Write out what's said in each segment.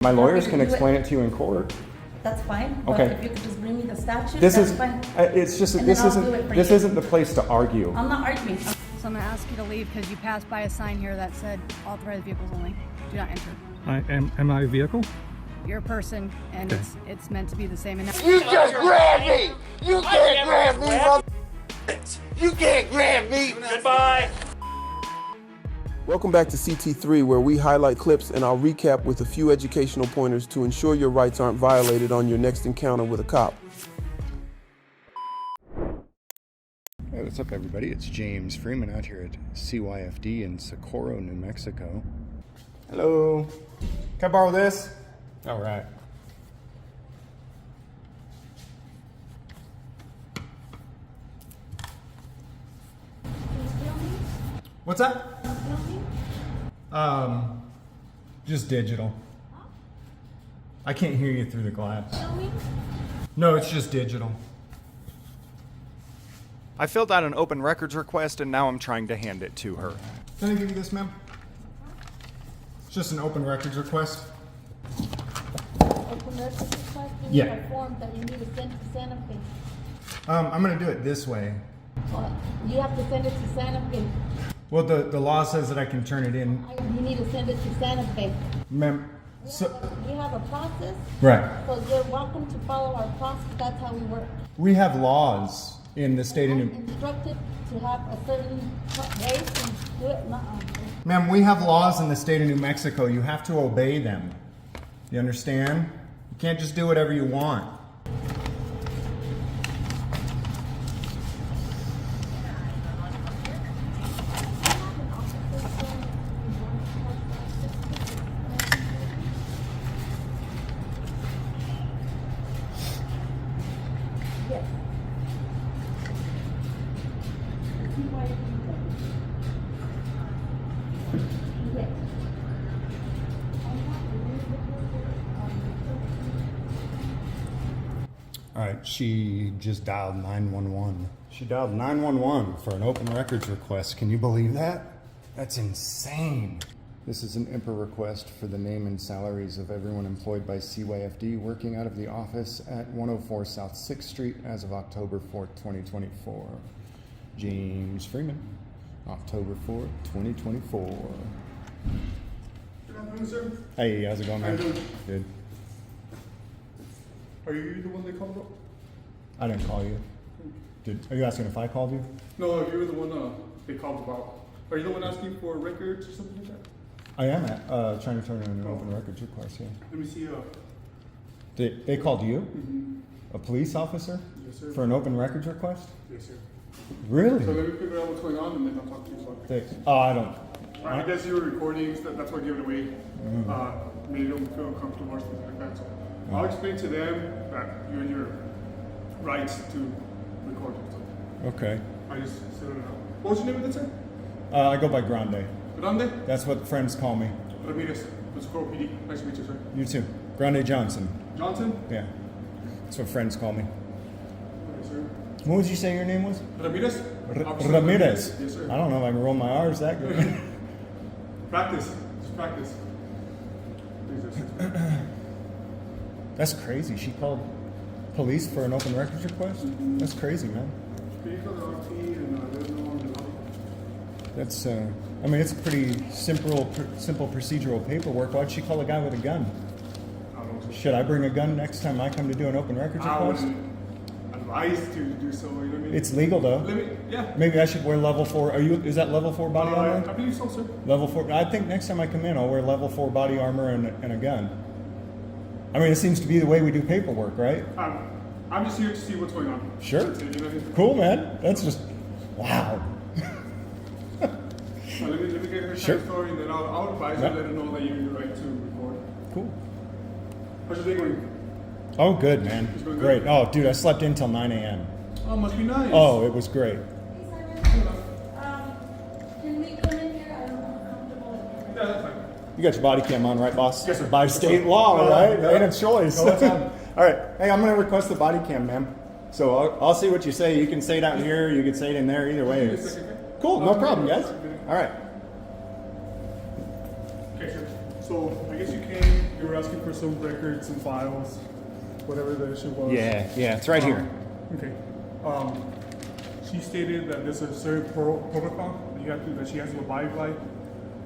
My lawyers can explain it to you in court. That's fine. But Okay. if you could just bring me the statute, This that's is, fine. it's just, And this then I'll do it isn't, for this you. isn't the place to argue. I'm not arguing. So I'm gonna ask you to leave because you passed by a sign here that said authorized vehicles only. Do not enter. Am I a vehicle? You're a person, and it's meant to be the same. And You just grabbed me! You can't grab me, mother. You can't grab me! Goodbye! Welcome back to CT3, where we highlight clips and I'll recap with a few educational pointers to ensure your rights aren't violated on your next encounter with a cop. Hey, what's up everybody? It's James Freeman out here at CYFD in Socorro, New Mexico. Hello. Can I borrow this? All right. What's that? Just digital. I can't hear you through the glass. No, it's just digital. I filled out an open records request and now I'm trying to hand it to her. Can I give you this, ma'am? It's just an open records request. Open records request? Yeah. A form that you need to send to Santa Fe. I'm gonna do it this way. You have to send it to Santa Fe. Well, the law says that I can turn it in. You need to send it to Santa Fe. Ma'am, We have a process, right. so you're welcome to follow our process. That's how we work. We have laws in the state of I'm New... instructed to have a certain way to do it. Ma'am, we have laws in the state of New Mexico. You have to obey them. You understand? You can't just do whatever you want. Yes. Yes. All right, she just dialed 911. She dialed 911 for an open records request. Can you believe that? That's insane. This is an IMPA request for the name and salaries of everyone employed by CYFD working out of the office at 104 South 6th Street as of October 4th, 2024. James Freeman, October 4th, 2024. Good afternoon, sir. Hey, how's it going, man? How you doing? Good. Are you the one they called about? I didn't call you. Are you asking if I called you? No, you were the one they called about. Are you the one asking for records or something like that? I am trying to turn in an open records request, yeah. Let me see. They called you? A police officer? Yes, sir. For an open records request? Yes, sir. Really? So let me figure out what's going on and then I'll talk to you. So I don't. I guess you were recording, so that's why I gave it away. Made them feel comfortable or something like that. So I'll explain to them that you and your rights to record and stuff. Okay. I just set it out. What was your name again, sir? I go by Grande. Grande? That's what friends call me. Ramirez, with Socorro PD. Nice to meet you, sir. You too. Grande Johnson. Johnson? Yeah. That's what friends call me. Okay, sir. What would you say your name was? Ramirez? Officer Ramirez. Yes, sir. I don't know if I can roll my R's that good. Practice. Just practice. Please, yes. That's crazy. She called police for an open records request? That's crazy, man. Can you call the RT and let them know on the lobby? That's, I mean, it's pretty simple procedural paperwork. Why'd she call a guy with a gun? I don't know. Should I bring a gun next time I come to do an open records I request? wouldn't advise to do so, you know what I mean? It's legal though. Let me, yeah. Maybe I should wear level 4. Is that level 4 body I armor? believe so, sir. Level 4. I think next time I come in, I'll wear level 4 body armor and a gun. I mean, it seems to be the way we do paperwork, right? I'm just here to see what's going on. Sure. That's it, you know what I mean? Cool, man. That's just, wow. Well, let me get her Sure. story and then I'll advise Yeah. you, let her know that you have the right to record. Cool. How's your day going? Oh, good, man. It's going good? Great. Oh, dude, I slept in till 9 a.m. Oh, must be nice. Oh, it was great. Can we come in here? I don't know comfortable. Yeah, that's fine. You got your body cam on, right, boss? Yes, sir. By state law, right? Yeah. Ain't a choice. No, it's on. All right. Hey, I'm going to request the body cam, ma'am. So I'll see what you say. You can say it out here. You can say it in there. Either way. Give me a It's... second, okay? Cool. No problem, guys. All right. Okay, sir. So I guess you were asking for some records and files, whatever the issue was. Yeah, it's right here. Okay. She stated that there's a certain protocol that she has to abide by.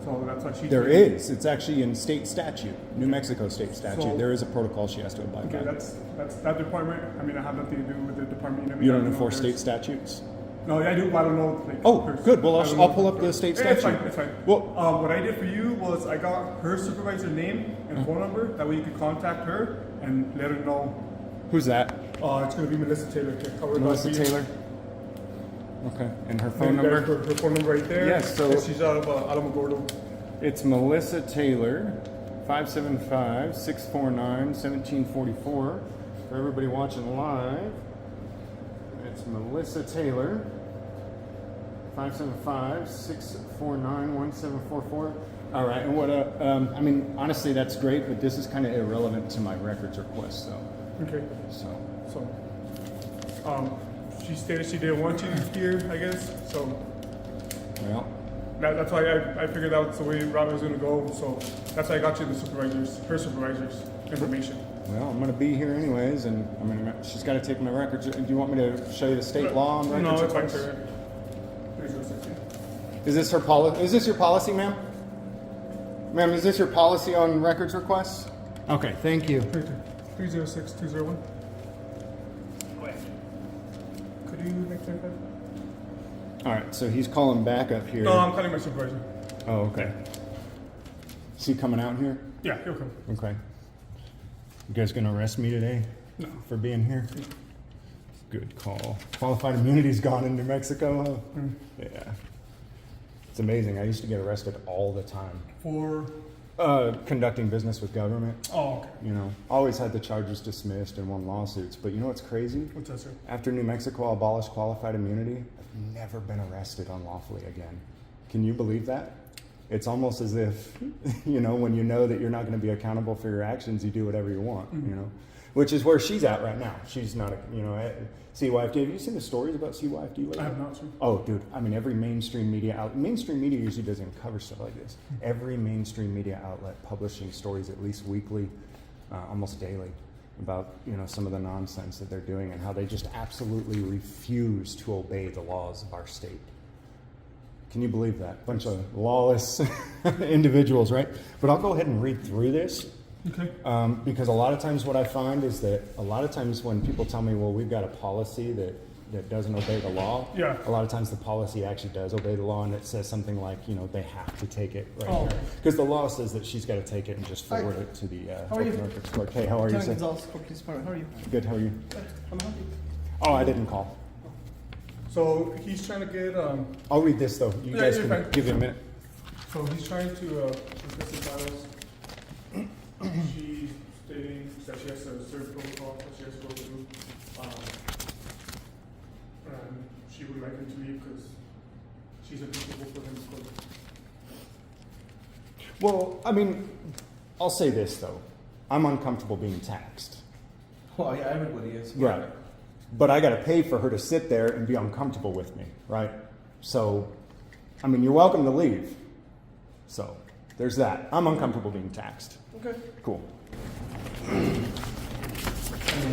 So that's why she. There is. It's actually in state statute, New Mexico state statute. So- there is a protocol she has to abide Okay, by. that's that department. I mean, I have nothing to do with the department. I mean, You I don't know enforce there's- state statutes? No, I do. I don't know. Like, Oh, hers. good. Well, I don't I'll know. pull up the state Yeah, it's statute. fine. It's fine. Well- What I did for you was I got her supervisor name and phone number. That way you could contact her and let her know. Who's that? It's going to be Melissa Taylor. Okay, cover it up Melissa for you. Taylor? Okay. And her phone And there's number? Her phone number right there. Yes, so- And she's out of Alamogordo. It's Melissa Taylor, 575-649-1744. For everybody watching live, it's Melissa Taylor, 575-649-1744. All right, and what? I mean, honestly, that's great, but this is kind of irrelevant to my records request, though. Okay. So, She stated she didn't want you here, I guess. So well, that's why I figured that was the way Rob was going to go. So that's why I got you her supervisor's information. well, I'm going to be here anyways, and I mean, she's got to take my records. Do you want me to show you the state law on records No, it's fine, requests? sir. 3060. Is this her policy? Is this your policy, ma'am? Ma'am, is this your policy on records requests? Okay, thank you. 306201. Could you make that? All right, so he's calling back up here. No, I'm calling my supervisor. Oh, okay. Is he coming out here? Yeah, he'll come. Okay. You guys gonna arrest me today? No. For being here? Good call. Qualified immunity's gone in New Mexico, huh? Yeah. It's amazing. I used to get arrested all the time. For. Conducting business with government. Oh, okay. You know, always had the charges dismissed and won lawsuits. But you know what's crazy? What's that, sir? After New Mexico abolished qualified immunity, I've never been arrested unlawfully again. Can you believe that? It's almost as if, you know, when you know that you're not going to be accountable for your actions, you do whatever you want, you know, which is where she's at right now. She's not, you know, CYFD. Have you seen the stories about CYFD lately? I have not, sir. Oh, dude. I mean, every mainstream media mainstream media usually doesn't cover stuff like this. Every mainstream media outlet publishing stories at least weekly, almost daily, about, you know, some of the nonsense that they're doing and how they just absolutely refuse to obey the laws of our state. Can you believe that? Bunch of lawless individuals, right? But I'll go ahead and read through this. Okay. Because a lot of times what I find is that a lot of times when people tell me, well, we've got a policy that doesn't obey the law, Yeah. a lot of times the policy actually does obey the law, and it says something like, you know, they have to take it right here. Because the law says that she's got to take it and just forward it to the Open Records Clerk. Hey, how are you, sir? Gonzalez, Police Department. How are you? Good, how are you? I'm happy. Oh, I didn't call. So he's trying to get. I'll read this, though. You Yeah, guys you're can fine. give it a minute. So he's trying to discuss the files. She's stating that she has a certain protocol that she has to go through. And she would like him to leave because she's uncomfortable for him to go. Well, I mean, I'll say this, though. I'm uncomfortable being taxed. Well, yeah, everybody is. Right. But I got to pay for her to sit there and be uncomfortable with me, right? So, I mean, you're welcome to leave. So, there's that. I'm uncomfortable being taxed. Okay. Cool. I mean,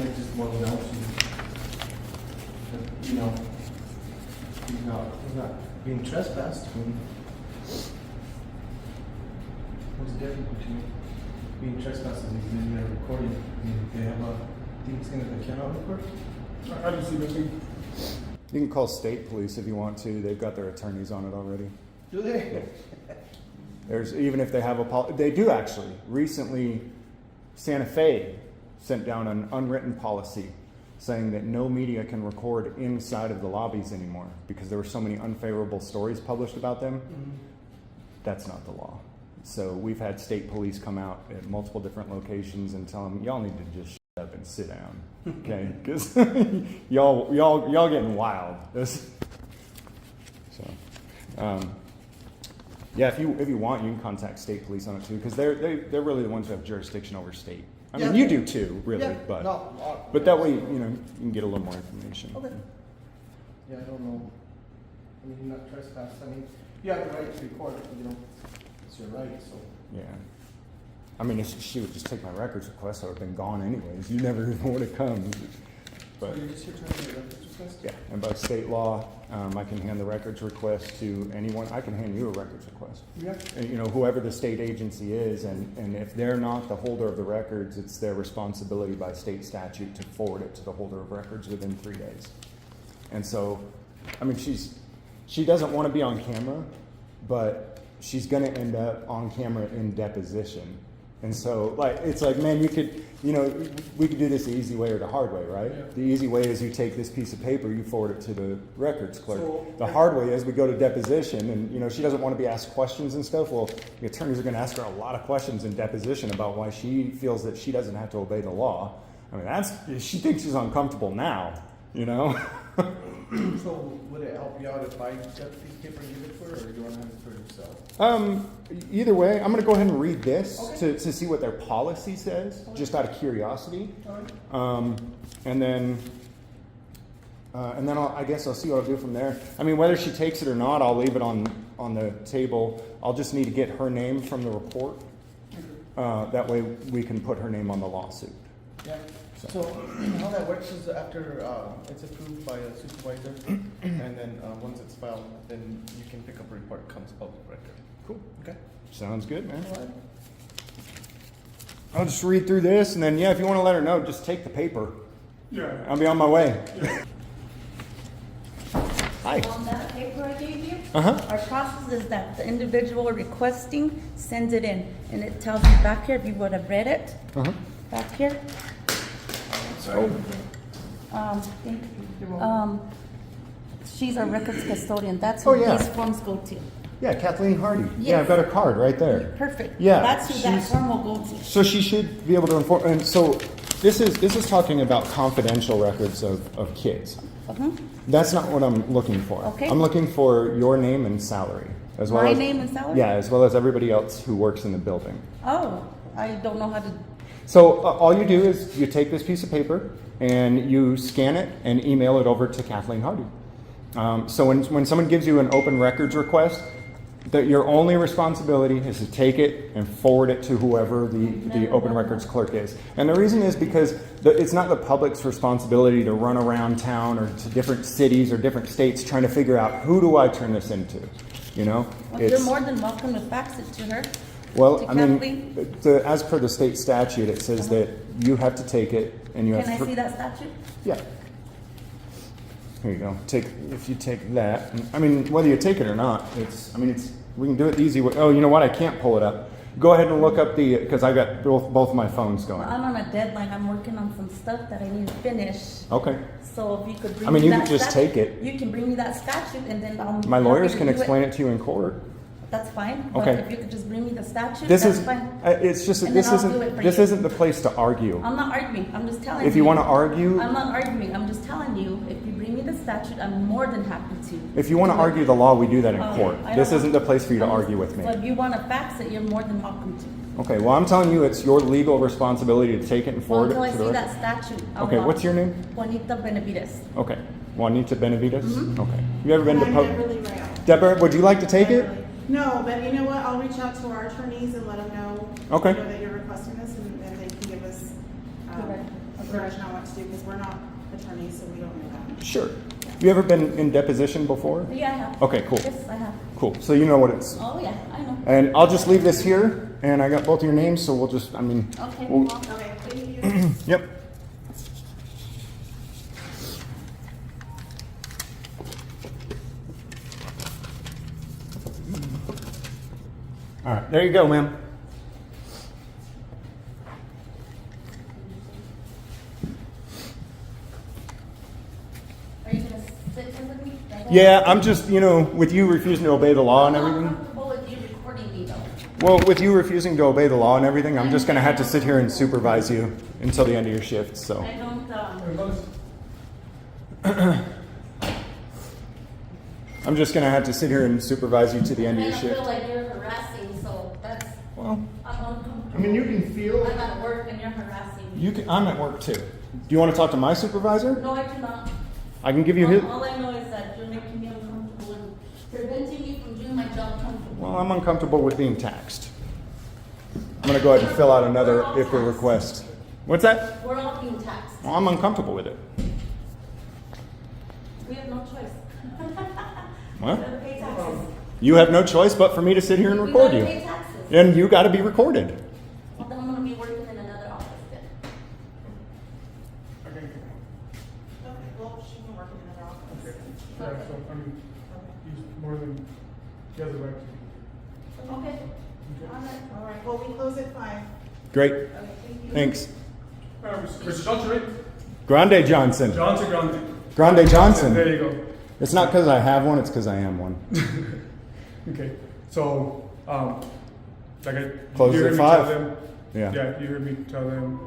it just boils down to, you know, he's not being trespassed. I mean, what's the difference between being trespassed and being there recording? I mean, if they have a thing that's going to cannot record. I don't see nothing. You can call state police if you want to. They've got their attorneys on it already. Do they? There's, even if they have they do actually. Recently, Santa Fe sent down an unwritten policy saying that no media can record inside of the lobbies anymore because there were so many unfavorable stories published about them. Mm-hmm. That's not the law. So we've had state police come out at multiple different locations and tell them, y'all need to just shut up and sit down, okay? Because y'all getting wild. Yeah, if you want, you can contact state police on it too, because they're really the ones who have jurisdiction over state. I mean, you do too, really, Yeah, but no, but that way, you know, you can get a little more information. Okay. Yeah, I don't know. I mean, you're not trespassed. I mean, you have the right to record, you know, it's your right, so. Yeah. I mean, if she would just take my records request, I would have been gone anyways. You never even would have come. But You're just here trying to get a records request? yeah, and by state law, I can hand the records request to anyone. I can hand you a records request. Yeah. And, you know, whoever the state agency is, and if they're not the holder of the records, it's their responsibility by state statute to forward it to the holder of records within 3 days. And so, I mean, she doesn't want to be on camera, but she's going to end up on camera in deposition. And so, like, it's like, man, you could, you know, we could do this the easy way or the hard way, right? Yeah. The easy way is you take this piece of paper, you forward it to the records clerk. So, the hard way is we go to deposition, and, you know, she doesn't want to be asked questions and stuff. Well, the attorneys are going to ask her a lot of questions in deposition about why she feels that she doesn't have to obey the law. I mean, she thinks she's uncomfortable now, you know? So would it help you out if I got the piece of paper and give it to her, or do you want to have it for yourself? Either way, I'm going to go ahead and read this Okay. to see what their policy says, just out of curiosity. And then I guess I'll see what I'll do from there. I mean, whether she takes it or not, I'll leave it on the table. I'll just need to get her name from the report. That way we can put her name on the lawsuit. Yeah. So how that works is after it's approved by a supervisor, and then once it's filed, then you can pick up a report. It comes public record. Cool. Okay. Sounds good, man. All right. I'll just read through this, and then, yeah, if you want to let her know, just take the paper. Yeah. I'll be on my way. Hi. On that paper I gave you, Uh-huh. our process is that the individual requesting sends it in, and it tells you back here, if you would have read it, Uh-huh. back here. Thank you. She's our records custodian. That's who Oh, yeah. these forms go to. Yeah, Kathleen Hardy. Yeah, Yes. I've got her card right there. Perfect. Yeah, That's who that she's- form will go to. So she should be able to inform. And so this is talking about confidential records of kids. That's not what I'm looking for. Okay. I'm looking for your name and salary, as well My as name and salary? Yeah, as well as everybody else who works in the building. Oh, I don't know how to. So all you do is you take this piece of paper and you scan it and email it over to Kathleen Hardy. So when someone gives you an open records request, that your only responsibility is to take it and forward it to whoever the open records clerk is. And the reason is because it's not the public's responsibility to run around town or to different cities or different states trying to figure out who do I turn this into, you know? Well, you're more than welcome to fax it to her. Well, to I mean, Kathleen. as per the state statute, it says that you have to take it and you Can have I to. see that statute? Yeah. Here you go. If you take that, I mean, whether you take it or not, we can do it the easy way. Oh, you know what? I can't pull it up. Go ahead and look up because I got both of my phones going. I'm on a deadline. I'm working on some stuff that I need to finish. Okay. So if you could bring I mean, me you that could just statute- take it. You can bring me that statute and then I'll. My lawyers can review explain it to you in court. That's fine. But Okay. if you could just bring me the statute, This that's is. fine. It's just that And this then I'll do it isn't. for This you. isn't the place to argue. I'm not arguing. I'm just telling you. If you want to argue, I'm not arguing. I'm just telling you. If you bring me the statute, I'm more than happy to. if you want to do it. argue the law, we do that in Oh, court. I don't This want- isn't the place for you to I'm argue just- with me. So if you want to fax it, you're more than welcome to. Okay. Well, I'm telling you, it's your legal responsibility to take it and Well, forward until I it to see the. that statute. I'll Okay. What's your name? Juanita Benavides. Okay. Juanita Benavides? Mm-hmm. Okay. You ever been to I'm Beverly Rail. Deborah, would you like to take it? Beverly. No, but you know what? I'll reach out to our attorneys and let them know, Okay. you know, that you're requesting this, and they can give us direction on what to do, because we're not attorneys, so we don't know that. Sure. You ever been in deposition before? Yeah, I have. Okay, cool. Yes, I have. Cool. So you know what it's. Oh, yeah, I know. And I'll just leave this here, and I got both of your names, so we'll just, Okay, we'll- well, Okay, thank you. Yep. All right, there you go, ma'am. are you gonna sit here with me? Yeah, I'm just, with you refusing to obey the law and I'm not everything. comfortable with you recording me, though. Well, with you refusing to obey the law and everything, I'm just going to have to sit here and supervise you until the end of your shift, so. I don't, I'm just going to have to sit here and supervise you to the end of I your feel shift. like you're harassing, so that's, Well, I'm uncomfortable. I mean, you can feel. I'm at work and you're harassing me. I'm at work too. Do you want to talk to my supervisor? No, I do not. I can give you his. All I know is that you're making me uncomfortable and preventing me from doing my job comfortably. Well, I'm uncomfortable with being taxed. I'm gonna go ahead and fill out another IPA request. What's that? We're all being taxed. Well, I'm uncomfortable with it. We have no choice. What? We gotta pay taxes. You have no choice but for me to sit here and We record gotta you. pay taxes. And you gotta be recorded. Well, then I'm gonna be working in another office then. Okay. Okay, well, she can work in another office. Okay. Yeah, so, I mean, he's more than, he has a right to. Okay. All right, well, we close at 5. Great. Okay, thank you. Thanks. Mr. Johnson, right? Grande Johnson. Johnson Grande. Grande Johnson. There you go. It's not because I have one, it's because I am one. Okay, so, like I. Closes you heard at me 5? tell them- Yeah. Yeah, you heard me tell them,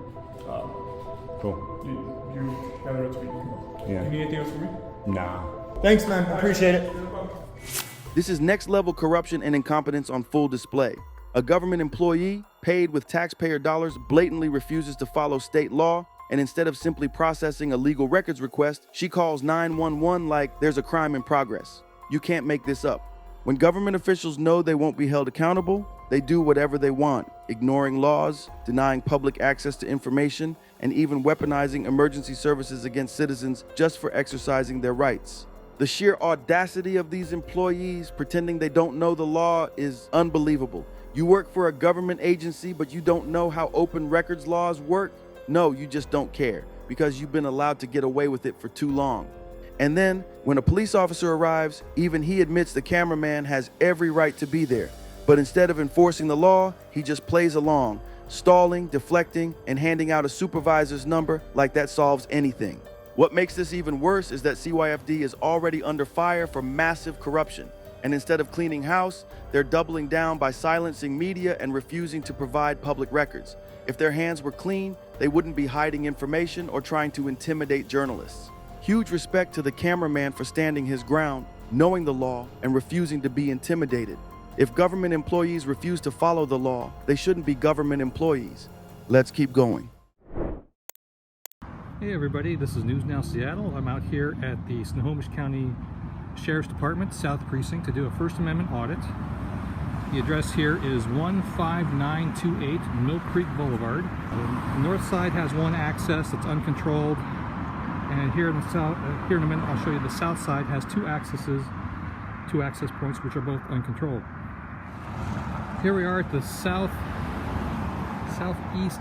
Cool. you have the right to speak. Yeah. You need anything else from me? Nah. Thanks, man. Appreciate it. This is next level corruption and incompetence on full display. A government employee, paid with taxpayer dollars, blatantly refuses to follow state law, and instead of simply processing a legal records request, she calls 911 like there's a crime in progress. You can't make this up. When government officials know they won't be held accountable, they do whatever they want, ignoring laws, denying public access to information, and even weaponizing emergency services against citizens just for exercising their rights. The sheer audacity of these employees pretending they don't know the law is unbelievable. You work for a government agency, but you don't know how open records laws work? No, you just don't care, because you've been allowed to get away with it for too long. And then, when a police officer arrives, even he admits the cameraman has every right to be there. But instead of enforcing the law, he just plays along, stalling, deflecting, and handing out a supervisor's number like that solves anything. What makes this even worse is that CYFD is already under fire for massive corruption. And instead of cleaning house, they're doubling down by silencing media and refusing to provide public records. If their hands were clean, they wouldn't be hiding information or trying to intimidate journalists. Huge respect to the cameraman for standing his ground, knowing the law, and refusing to be intimidated. If government employees refuse to follow the law, they shouldn't be government employees. Let's keep going. Hey everybody, this is News Now Seattle. I'm out here at the Snohomish County Sheriff's Department, South Precinct, to do a First Amendment audit. The address here is 15928 Mill Creek Boulevard. The north side has one access that's uncontrolled, and here in the south, here in a minute I'll show you the south side has two access points which are both uncontrolled. Here we are at the southeast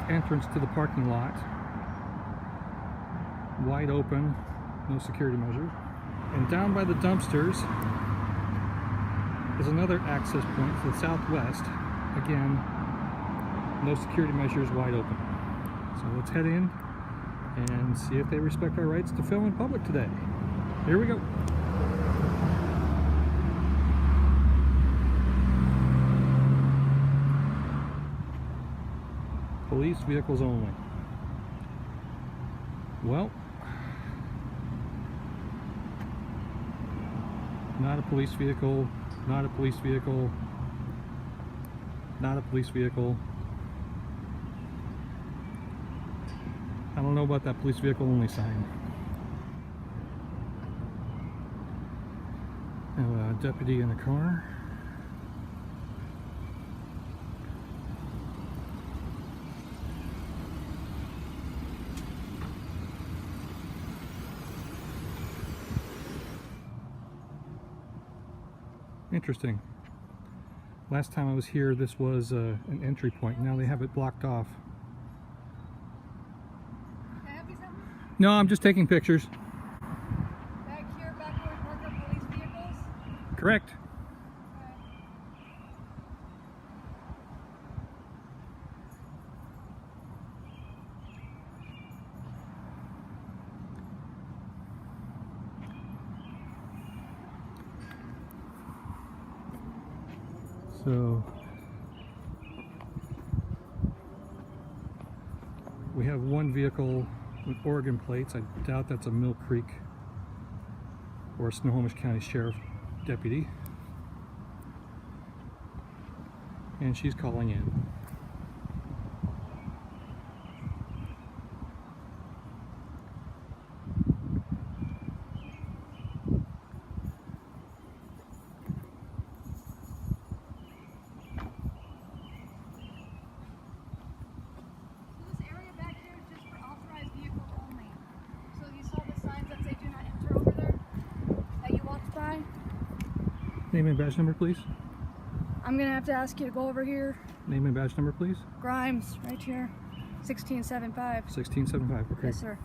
entrance to the parking lot. Wide open, no security measures. And down by the dumpsters is another access point to the southwest. Again, no security measures, wide open. So let's head in and see if they respect our rights to film in public today. Here we go. Police vehicles only. Well, not a police vehicle, not a police vehicle, not a police vehicle. I don't know about that police vehicle only sign. Now, a deputy in a car. Interesting. Last time I was here, this was an entry point. Now they have it blocked off. Can I help you something? No, I'm just taking pictures. Back here, back where we park our police vehicles? Correct. So we have one vehicle with Oregon plates. I doubt that's a Mill Creek or Snohomish County Sheriff deputy. And she's calling in. Name and badge number, please. I'm gonna have to ask you to go over here. Name and badge number, please. Grimes, right here. 1675. 1675. Okay. Yes, sir.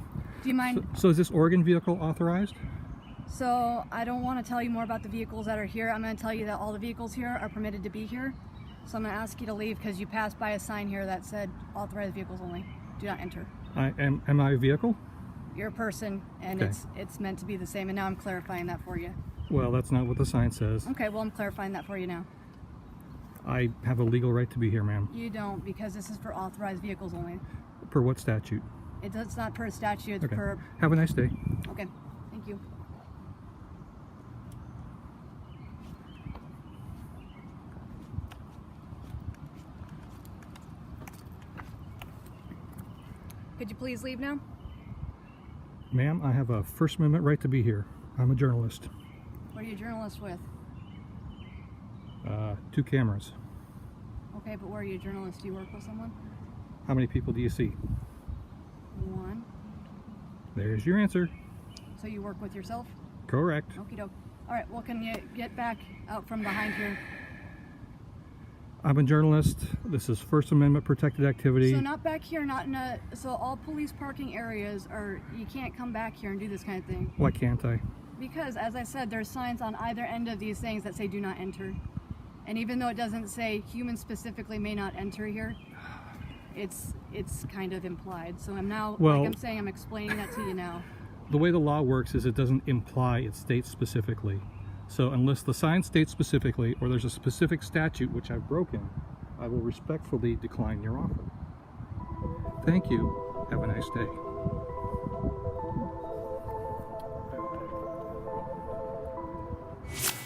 Do you mind? So is this Oregon vehicle authorized? So I don't want to tell you more about the vehicles that are here. I'm going to tell you that all the vehicles here are permitted to be here. So I'm going to ask you to leave because you passed by a sign here that said authorized vehicles only. Do not enter. Am I a vehicle? You're a person, and Okay. it's meant to be the same. And now I'm clarifying that for you. Well, that's not what the sign says. Okay, well I'm clarifying that for you now. I have a legal right to be here, ma'am. You don't, because this is for authorized vehicles only. Per what statute? It's not per statute. It's Okay. per. Have a nice day. Okay. Thank you. Could you please leave now? Ma'am, I have a First Amendment right to be here. I'm a journalist. What are you a journalist with? 2 cameras. Okay, but where are you a journalist? Do you work with someone? How many people do you see? 1. There's your answer. So you work with yourself? Correct. Okie doke. Alright, well can you get back out from behind here? I'm a journalist. This is First Amendment protected activity. So not back here, not in a, so all police parking areas are, you can't come back here and do this kind of thing. Why can't I? Because as I said, there's signs on either end of these things that say do not enter. And even though it doesn't say humans specifically may not enter here, it's kind of implied. So I'm now, Well, like I'm saying, I'm explaining that to you now. The way the law works is it doesn't imply, it states specifically. So unless the sign states specifically, or there's a specific statute which I've broken, I will respectfully decline your offer. Thank you. Have a nice day.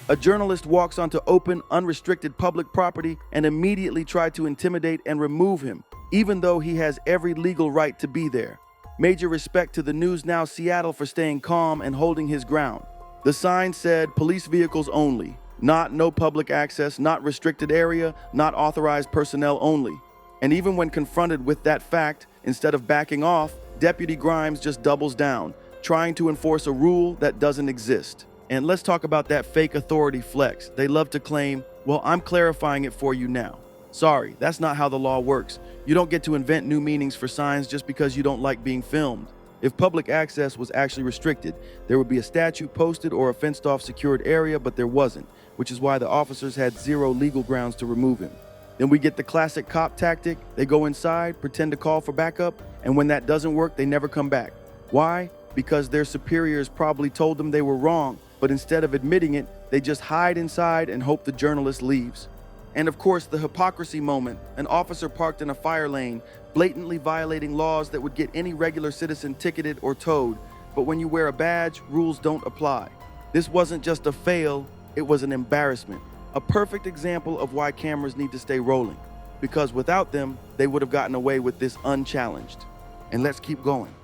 A journalist walks onto open, unrestricted public property and immediately tried to intimidate and remove him, even though he has every legal right to be there. Major respect to the News Now Seattle for staying calm and holding his ground. The sign said police vehicles only, not no public access, not restricted area, not authorized personnel only. And even when confronted with that fact, instead of backing off, Deputy Grimes just doubles down, trying to enforce a rule that doesn't exist. And let's talk about that fake authority flex. They love to claim, well, I'm clarifying it for you now. Sorry, that's not how the law works. You don't get to invent new meanings for signs just because you don't like being filmed. If public access was actually restricted, there would be a statute posted or a fenced-off secured area, but there wasn't, which is why the officers had zero legal grounds to remove him. Then we get the classic cop tactic. They go inside, pretend to call for backup, and when that doesn't work, they never come back. Why? Because their superiors probably told them they were wrong, but instead of admitting it, they just hide inside and hope the journalist leaves. And of course, the hypocrisy moment, an officer parked in a fire lane, blatantly violating laws that would get any regular citizen ticketed or towed. But when you wear a badge, rules don't apply. This wasn't just a fail, it was an embarrassment. A perfect example of why cameras need to stay rolling. Because without them, they would have gotten away with this unchallenged. And let's keep going.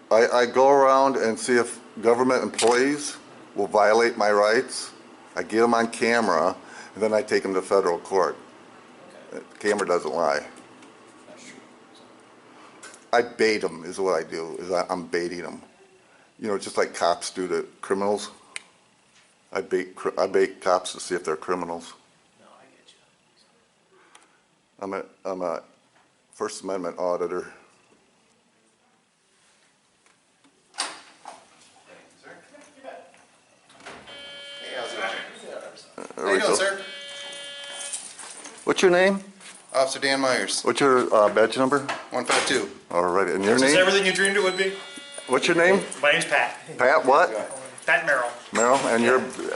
I go around and see if government employees will violate my rights. I get them on camera, and then I take them to federal court. Okay. The camera doesn't lie. That's true. I bait them is what I do, I'm baiting them. You know, just like cops do to criminals. I bait cops to see if they're criminals. No, I get you. I'm a First Amendment auditor. How you doing, sir? What's your name? Officer Dan Myers. What's your badge number? 152. All right, and your Is this name? everything you dreamed it would be? What's your name? My name's Pat. Pat what? Pat Merrill. Merrill, and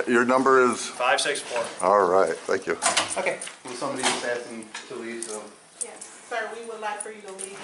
your number is? 564. All right, thank you. Okay. Well, somebody just asking to leave, so. Yes, sir, we would like for you to leave.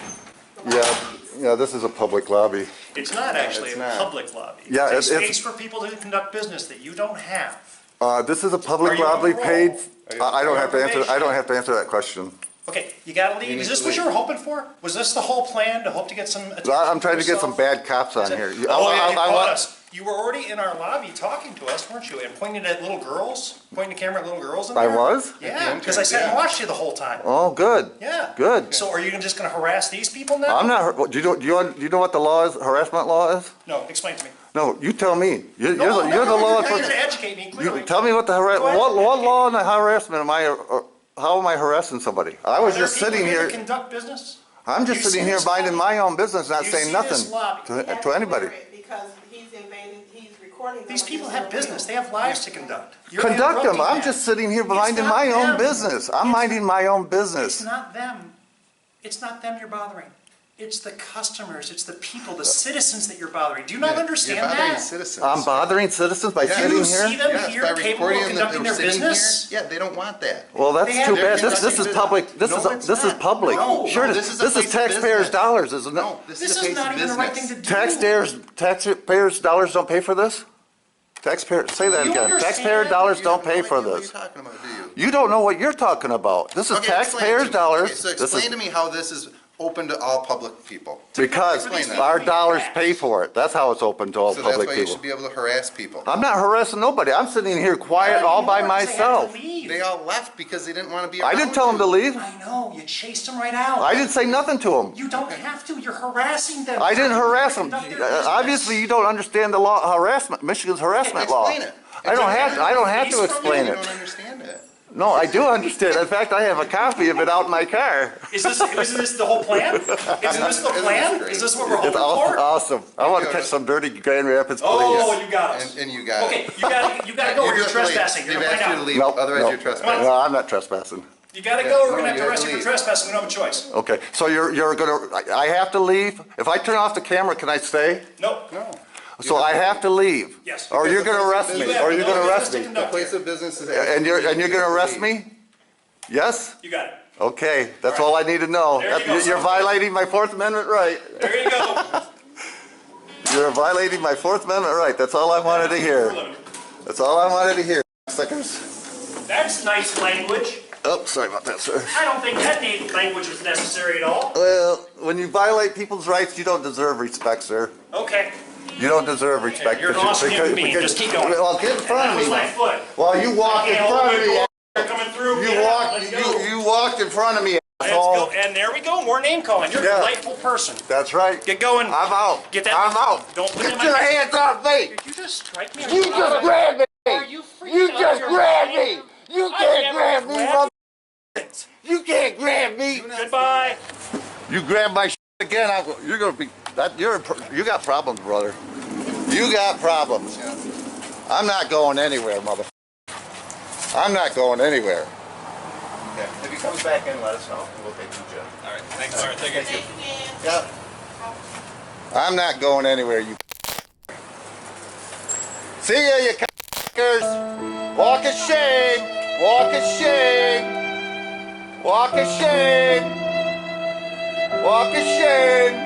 Yeah, this is a public lobby. It's not actually it's a not. public lobby. Yeah, it's a it's- space for people to conduct business that you don't have. This is a public Are you on lobby the roll? paid. I don't have to answer. Information. I don't have to answer that question. Okay, you gotta leave. Is this what you were hoping for? Was this the whole plan, to hope to get some attention? I'm trying to get some yourself? bad cops on here. Oh, yeah, you I caught want- us. You were already in our lobby talking to us, weren't you? And pointing at little girls, pointing the camera at little girls in I there? was? Yeah, because I sat and watched you the whole time. Oh, good. Yeah. Good. So are you just gonna harass these people now? I'm not, do you know what the law is, harassment law is? No, explain to me. No, you tell me. You're the law You're here enforcement. to educate me, clearly. You tell me what the Go ahead. what law in the harassment am I, how am I harassing somebody? I was just sitting Are there people here, to conduct business? I'm just You sitting see here this minding lobby? my own business, not You saying see nothing this lobby? to anybody. Because he's invading, he's recording them. These people have business, they have lives to conduct. You're Conduct them. interrupting I'm that. just sitting here minding not my own them. business. I'm It's minding my own It's business. not them. It's not them you're bothering. It's the customers, it's the people, the citizens that you're bothering. Do you not understand You're bothering that? citizens. I'm bothering citizens by Yeah. sitting Do you here? see them Yes, here by capable recording of them, conducting they're their sitting business? here. Yeah, they don't want that. Well, that's They too have- bad. they're This is conducting public, this business. is public. No, Sure, no, this this is a is place of taxpayers' business. dollars, isn't it? No, this This is a is place not of even the right thing business. to do. Taxpayers' dollars don't pay for this? Taxpayer, say that You again. understand? Taxpayer dollars You don't have no pay idea for what this. you're talking about, do you? You don't know what you're talking about. This is Okay, explain it taxpayers' to me. dollars. Okay, so This explain is to me how this is open to all public people. because Explain that. our dollars pay for it. That's how it's open to all So that's public why you people. should be able to harass people. I'm not harassing nobody. I'm sitting here quiet all by myself. They all left because they didn't want to be I around didn't tell them to you. leave. I know, you chased them right out. I didn't say nothing to them. You don't have to, you're harassing them. I didn't harass them. Conduct their business. Obviously, you don't understand the law, harassment, Michigan's harassment law. Explain it. I don't have to explain You it. don't understand it. No, I do understand. In fact, I have a copy of it out in my car. Isn't this the whole plan? Isn't this the plan? Is this what we're hoping It's for? awesome. I want to catch some dirty Grand Rapids police. Oh, you got us. And you got it. Okay, you gotta go, or you're trespassing. You're They've gonna asked find you to out. leave, Nope, otherwise nope. you're trespassing. No, I'm not trespassing. You gotta go, or we're gonna have you to have arrest to you for leave. trespassing, we don't have a choice. Okay, so you're gonna, I have to leave? If I turn off the camera, can I stay? Nope. No. So I have to leave? Yes. Or you're gonna arrest me? Or you're gonna arrest me? The place of business is. And you're gonna arrest me? Yes? You got it. Okay, that's all I need to know. There you go. You're violating my Fourth Amendment right. There you go. You're violating my Fourth Amendment right. That's all I wanted to hear. That's all I wanted to hear, suckers. That's nice language. Oh, sorry about that, sir. I don't think that language was necessary at all. Well, when you violate people's rights, you don't deserve respect, sir. Okay. You don't deserve respect. You're an awesome human being. Just keep going. Well, get in front of me. That was my foot. Well, you walked in Okay, front of me. They're coming through. You Yeah, walked. let's go. You walked in front of me. Let's asshole. go. And there we go. More name calling. You're Yeah. a delightful person. That's right. Get going. I'm out. Get that. I'm out. Don't put it in Get my your face. hands off me. Did you just strike me? You just grabbed me. Are you freaking You out of just your grabbed mind? me. You I can't never grab me, grabbed mother. you. You can't grab me. Goodbye. You grab my again. You're gonna be. You got problems, brother. You got problems. I'm not going anywhere, mother. I'm not going anywhere. Yeah. If he comes back in, let us know. We'll take you to jail. All right. Thanks. All right. Thank you. Yeah. I'm not going anywhere, you. See ya, you c***ers. Walk of shame. Walk of shame. Walk of shame. Walk of shame.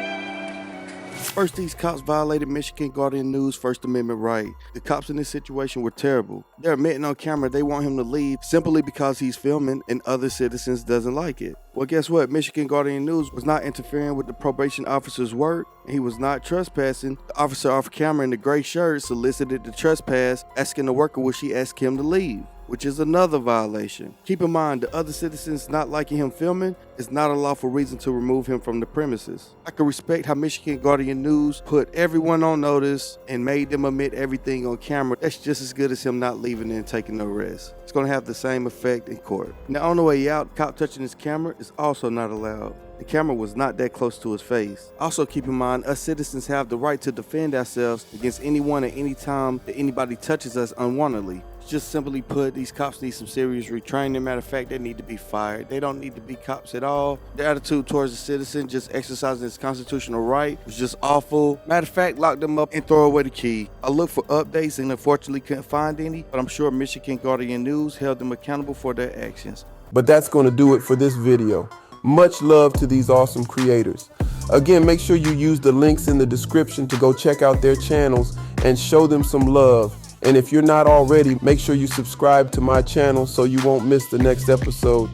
First, these cops violated Michigan Guardian News' First Amendment right. The cops in this situation were terrible. They're admitting on camera they want him to leave simply because he's filming and other citizens doesn't like it. Well, guess what? Michigan Guardian News was not interfering with the probation officer's work, and he was not trespassing. The officer off camera in the gray shirt solicited the trespass, asking the worker would she ask him to leave, which is another violation. Keep in mind, the other citizens not liking him filming is not a lawful reason to remove him from the premises. I can respect how Michigan Guardian News put everyone on notice and made them admit everything on camera. That's just as good as him not leaving and taking no rest. It's gonna have the same effect in court. Now on the way out, the cop touching his camera is also not allowed. The camera was not that close to his face. Also keep in mind, us citizens have the right to defend ourselves against anyone at any time that anybody touches us unwantedly. Just simply put, these cops need some serious retraining. Matter of fact, they need to be fired. They don't need to be cops at all. Their attitude towards the citizen, just exercising his constitutional right, was just awful. Matter of fact, lock them up and throw away the key. I looked for updates and unfortunately couldn't find any, but I'm sure Michigan Guardian News held them accountable for their actions. But that's going to do it for this video. Much love to these awesome creators. Again, make sure you use the links in the description to go check out their channels and show them some love. And if you're not already, make sure you subscribe to my channel so you won't miss the next episode.